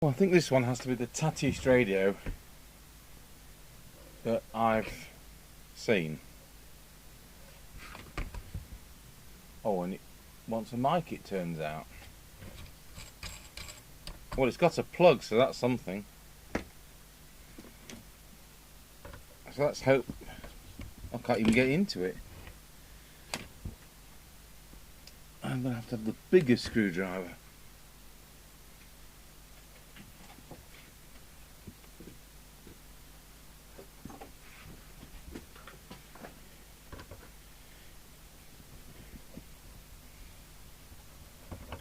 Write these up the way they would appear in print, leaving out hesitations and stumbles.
Well, I think this one has to be the tattiest radio that I've seen. Oh, and it wants a mic, it turns out. Well, it's got a plug, so that's something. So let's hope I can't even get into it. I'm going to have the bigger screwdriver.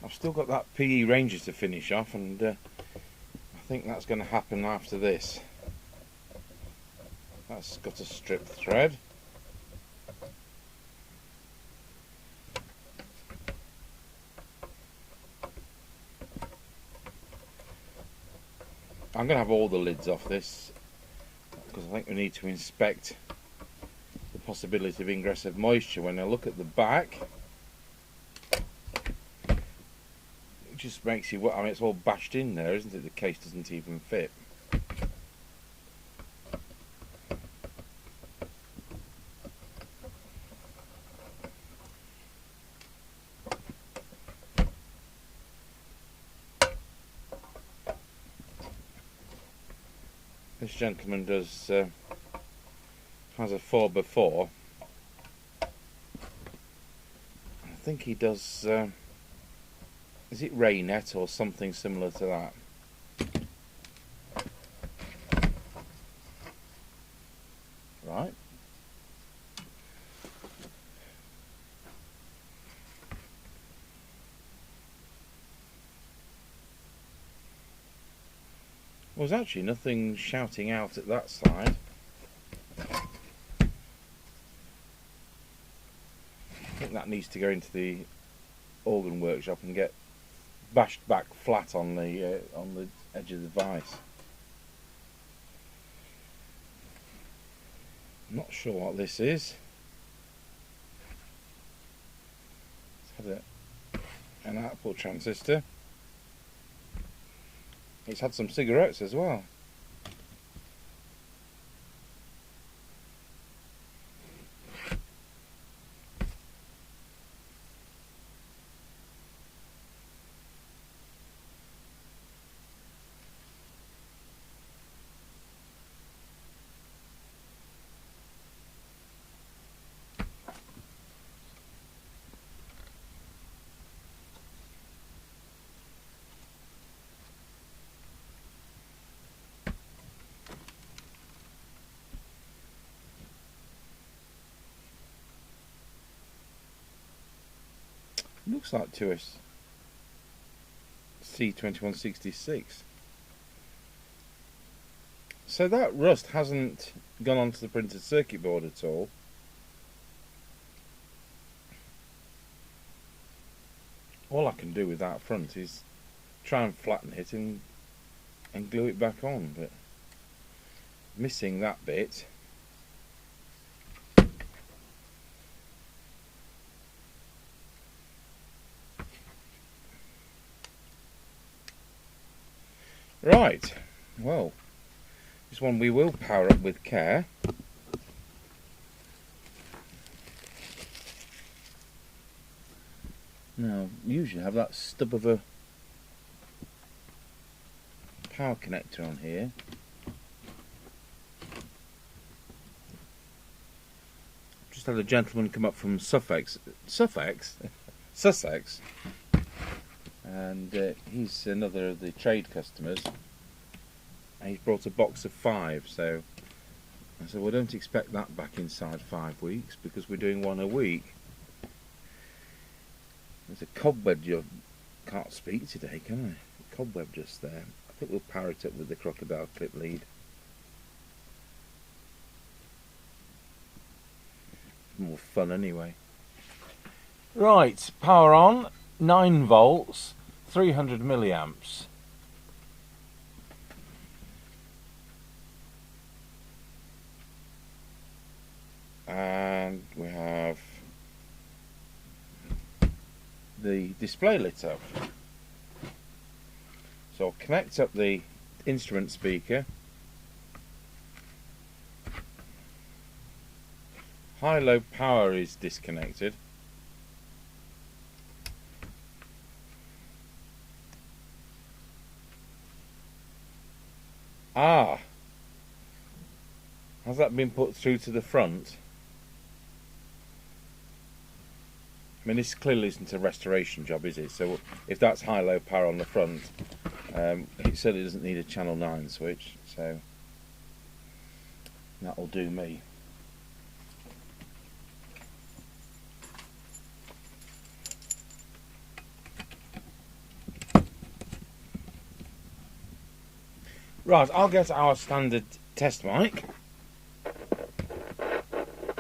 I've still got that PE Ranger to finish off, and I think that's going to happen after this. That's got a strip thread. I'm going to have all the lids off this because I think we need to inspect the possibility of ingress of moisture. When I look at the back, it just makes you, I mean, it's all bashed in there, isn't it? The case doesn't even fit. This gentleman does has a 4x4. I think he does. Is it Raynet or something similar to that? Right. Well, there's actually nothing shouting out at that side. I think that needs to go into the organ workshop and get bashed back flat on the edge of the vise. I'm not sure what this is. It's had an output transistor. It's had some cigarettes as well. Looks like to us C2166. So that rust hasn't gone onto the printed circuit board at all. All I can do with that front is try and flatten it and glue it back on, but missing that bit. Right, well, this one we will power up with care. Now, usually have that stub of a power connector on here. Just had a gentleman come up from Sussex, and he's another of the trade customers, and he's brought a box of 5, so I said, well, don't expect that back inside 5 weeks because we're doing one a week. There's a cobweb, you can't speak today, can I? A cobweb just there. I think we'll power it up with the crocodile clip lead. More fun anyway. Right, power on, 9 volts, 300 milliamps. And we have the display lit up. So I'll connect up the instrument speaker. High-low power is disconnected. Ah! Has that been put through to the front? I mean, this clearly isn't a restoration job, is it? So if that's high-low power on the front, it certainly doesn't need a channel 9 switch, so that'll do me. Right, I'll get our standard test mic.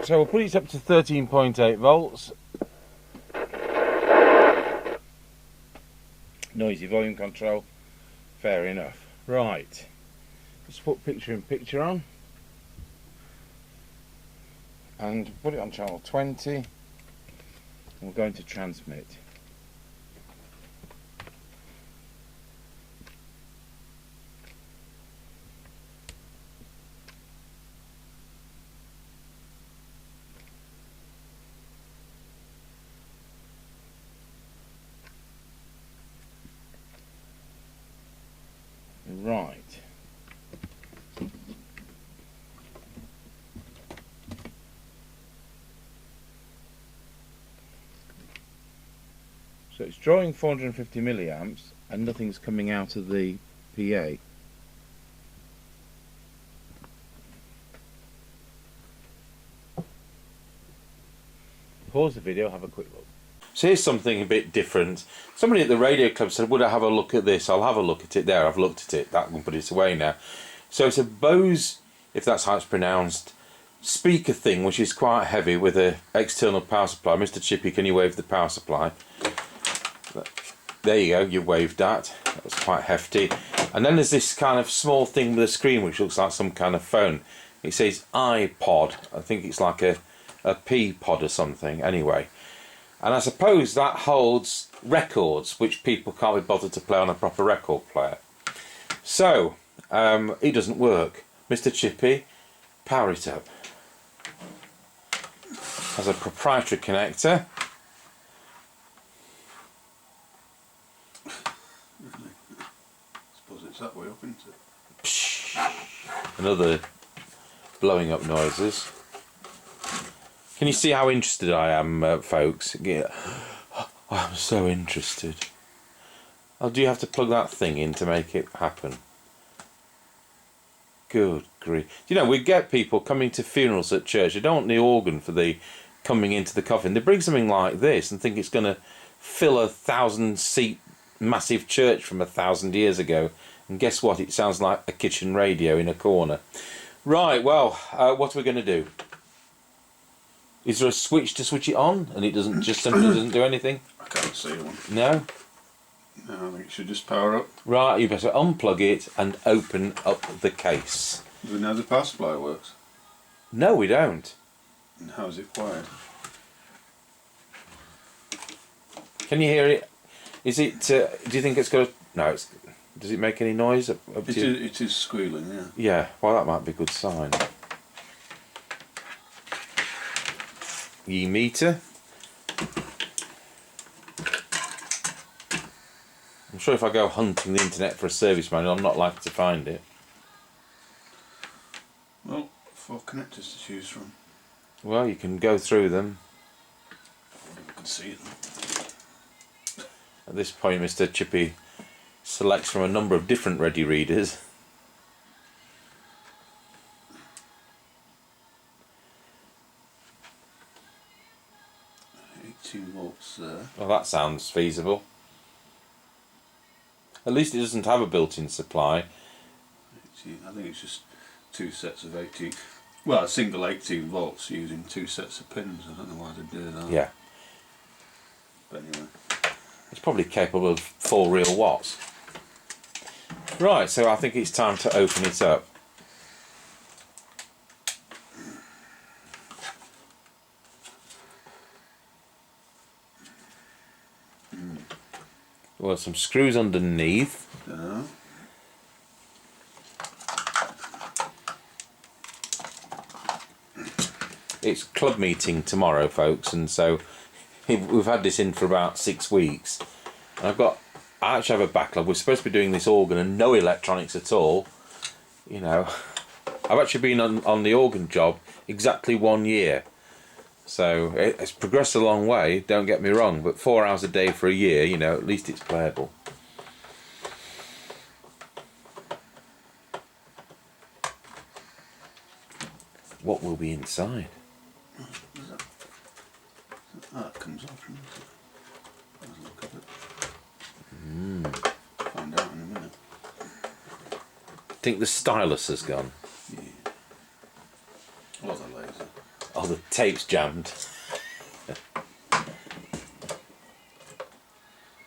So we'll put it up to 13.8 volts. Noisy volume control, fair enough. Right, let's put picture in picture on and put it on channel 20 and we're going to transmit. Right. So it's drawing 450 milliamps and nothing's coming out of the PA. Pause the video, have a quick look. So here's something a bit different. Somebody at the radio club said, would I have a look at this? I'll have a look at it. There, I've looked at it. That one, put it away now. So it's a Bose, if that's how it's pronounced, speaker thing, which is quite heavy with an external power supply. Mr. Chippy, can you wave the power supply? There you go, you waved that. That's quite hefty. And then there's this kind of small thing with a screen which looks like some kind of phone. It says iPod. I think it's like a P-pod or something. Anyway. And I suppose that holds records which people can't be bothered to play on a proper record player. So, it doesn't work. Mr. Chippy, power it up. Has a proprietary connector. Really? I suppose it's that way up, isn't it? Psh, another blowing up noises. Can you see how interested I am, folks? Yeah. I'm so interested. Oh, do you have to plug that thing in to make it happen? Good grief. You know, we get people coming to funerals at church. They don't want the organ for the coming into the coffin. They bring something like this and think it's going to fill a 1,000-seat massive church from 1,000 years ago. And guess what? It sounds like a kitchen radio in a corner. Right, well, what are we going to do? Is there a switch to switch it on, and it doesn't just simply doesn't do anything? I can't see one. No? No, I think it should just power up. Right, you better unplug it and open up the case. Do we know the power supply works? No, we don't. And how is it wired? Can you hear it? Is it? Do you think it's got? No. It's, does it make any noise? It is squealing, yeah. Yeah. Well, that might be a good sign. E-meter. I'm sure if I go hunting the internet for a service manual, I'm not likely to find it. Well, 4 connectors to choose from. Well, you can go through them. I wonder if I can see them. At this point, Mr. Chippy selects from a number of different ready readers. Volts there. Well, that sounds feasible. At least it doesn't have a built-in supply. 18, I think it's just 2 sets of 18. Well, a single 18 volts using 2 sets of pins. I don't know why they do that. Yeah. But anyway. It's probably capable of 4 real watts. Right, so I think it's time to open it up. Well, some screws underneath. No. it's club meeting tomorrow, folks, and so we've had this in for about 6 weeks. And I actually have a backlog. We're supposed to be doing this organ and no electronics at all. You know, I've actually been on the organ job exactly 1 year. So it's progressed a long way, don't get me wrong, but 4 hours a day for a year, you know, at least it's playable. What will be inside? That comes off. Let's look at it. Find out in a minute. I think the stylus has gone. Yeah. Or the laser. Oh, the tape's jammed.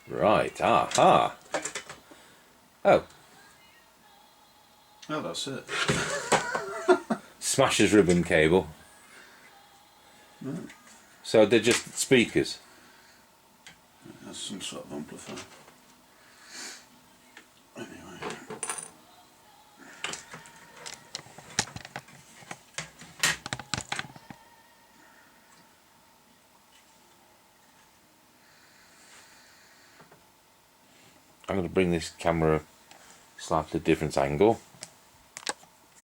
Right, aha. Oh. Oh, that's it. Smasher's ribbon cable. Right. So they're just speakers. That's some sort of amplifier. Anyway. I'm going to bring this camera slightly different angle.